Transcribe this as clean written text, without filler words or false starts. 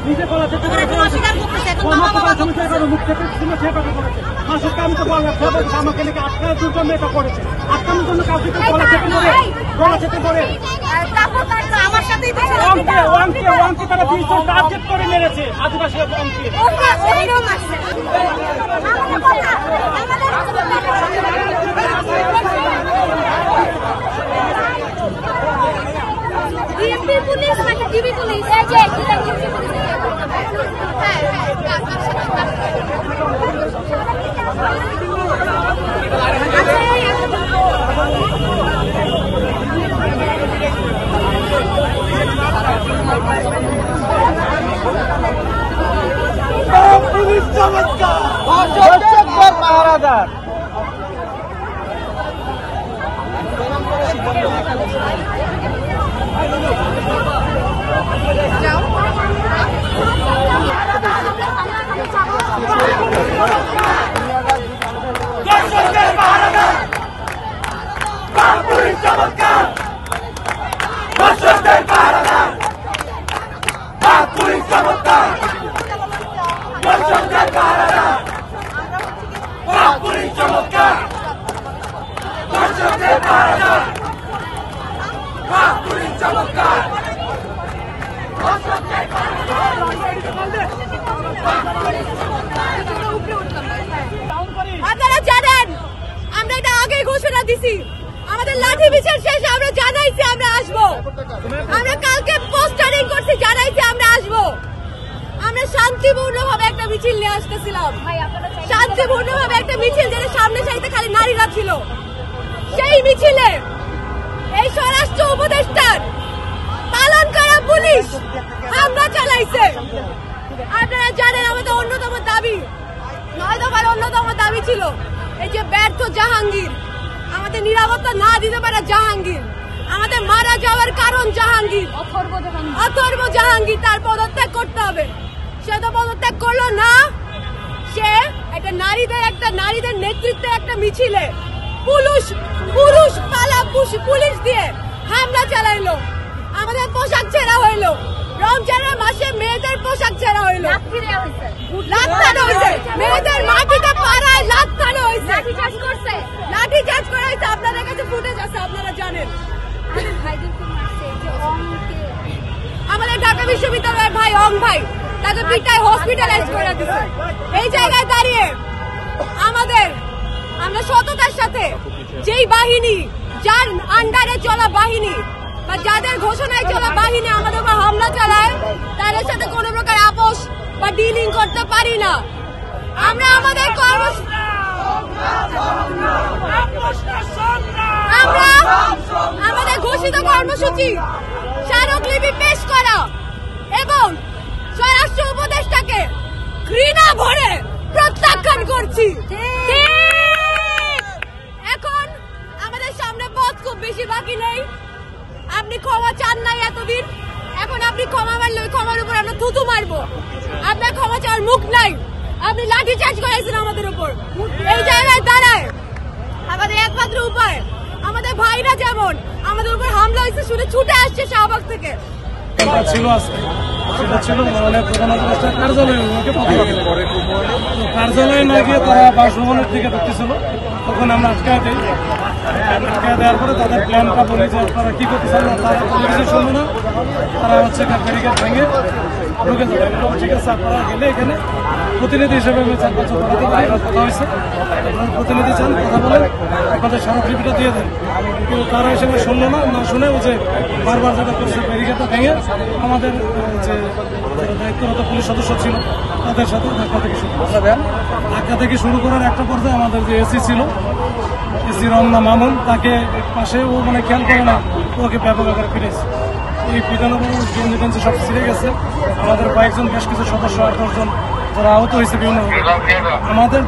নিজে কলা চেপে মুখ থেকে করেছে মাসুদকে আমি তো বললাম আমাকে নাকি আটকানোর জন্য এটা করেছে আটকানোর জন্য কাউকে গলা চেপে পড়ে ওয়ানকে তারা 20 জন টার্গেট করে মেরেছে আদিবাসী ওয়ানকে ডিএমপি পুলিশ নাকি টিভি পুলিশ এই যে এটা ডিএমপি পুলিশ হ্যাঁ পুলিশ চমৎকার পাহারাদার আপনারা জানেন আমরা এটা আগে ঘোষণা দিছি আমাদের লাঠি বিচার শেষে আমরা জানাইছি আমরা আসবো আমরা কালকে পোস্টারিং করছি জানাইছি আমরা আসবো আমরা শান্তিপূর্ণভাবে একটা মিছিল নিয়ে আসতেছিলাম শান্তিপূর্ণভাবে একটা মিছিল যেটা সামনে সারিতে খালি নারীরা ছিল সেই মিছিলে এই স্বরাষ্ট্র উপদেষ্টার পালন করা পুলিশ হামলা চালাইছে আপনারা জানেন আমাদের অন্যতম দাবি 9 দফার অন্যতম দাবি ছিল এই যে ব্যর্থ জাহাঙ্গীর আমাদের নিরাপত্তা না দিতে পারে জাহাঙ্গীর আমাদের মারা যাওয়ার কারণ জাহাঙ্গীর অথর্ব জাহাঙ্গীর তার পদত্যাগ করতে হবে সে তো পদত্যাগ করলো না সে একটা নারীদের নেতৃত্বে একটা মিছিলে পুলিশ দিয়ে হামলা চালাইলো আমাদের পোশাক ছেঁড়া হইলো রমজানের মাসে মেয়েদের পোশাক ছেঁড়া হইলো লাথানো হয়েছে মেয়েদের মাটিতে পাড়ায় লাথানো হয়েছে লাঠিচার্জ করা হয়েছে আপনাদের কাছে ফুটেজ আছে আপনারা জানেন আমাদের ঢাকা বিশ্ববিদ্যালয়ের ভাই অং ভাই তাকে পিটায় হসপিটালাইজ করে দিচ্ছে এই জায়গায় দাঁড়িয়ে আমরা সততার সাথে যেই বাহিনী যার আন্ডারে চলা বাহিনী বা যাদের ঘোষণায় চলা বাহিনী আমাদের উপর হামলা চালায় তাদের সাথে কোন প্রকার আপোষ বা ডিলিং করতে পারি না আমরা আমাদের আমাদের ঘোষিত কর্মসূচি স্মারকলিপি পেশ করা এবং স্বরাষ্ট্র উপদেষ্টাকে ঘৃণা ভরে প্রত্যাখ্যান করছি এখন আমাদের সামনে পথ খুব বেশি বাকি নেই আপনি ক্ষমা চান নাই এতদিন এখন আপনি ক্ষমা মারলে ক্ষমার উপর আমরা থুতু মারবো আপনার ক্ষমা চাওয়ার মুখ নাই আপনি লাঠি চার্জ করাইছেন আমাদের উপর এই জায়গায় দাঁড়ায় আমাদের একমাত্র উপায় আমাদের ভাইরা যেমন আমাদের উপর হামলা হয়েছে শুনে ছুটে আসছে শাহবাগ থেকে কার্যালয়ে না গিয়ে তারা বাসভবনের দিকে ঢুকতেছিল তখন আমরা আটকায় দিই আটকায় দেওয়ার পরে তাদের প্ল্যানটা বলি যে তারা কি করতে চান তারা কিছু শুনবে না তারা হচ্ছে ব্যারিকেড ভেঙে ঢুকে যাবে ঠিক আছে আপনারা গেলে এখানে প্রতিনিধি হিসেবে আমি 4 বছর পড়াতে পারি কথা হয়েছে প্রতিনিধি চান কথা বলে আপনাদের স্মারকলিপিটা দিয়ে দেন কিন্তু তারা হিসেবে শুনলো না শুনে ও যে বারবার যেটা করছে ব্যারিকেডটা ভেঙে আমাদের যে দায়িত্বরত পুলিশ সদস্য ছিল তাদের সাথে ধাক্কা থেকে শুরু করার একটা পর্যায়ে আমাদের যে এসি ছিল এসি রমনা মামুন তাকে পাশে ও মানে খেয়াল করে না ওকে ব্যাপক আকারে ফিরেছে এই পিটানো গেঞ্জি সব ছিঁড়ে গেছে আমাদের কয়েকজন বেশ কিছু সদস্য 8-10 জন যারা আহত হয়েছে বিভিন্ন আমাদের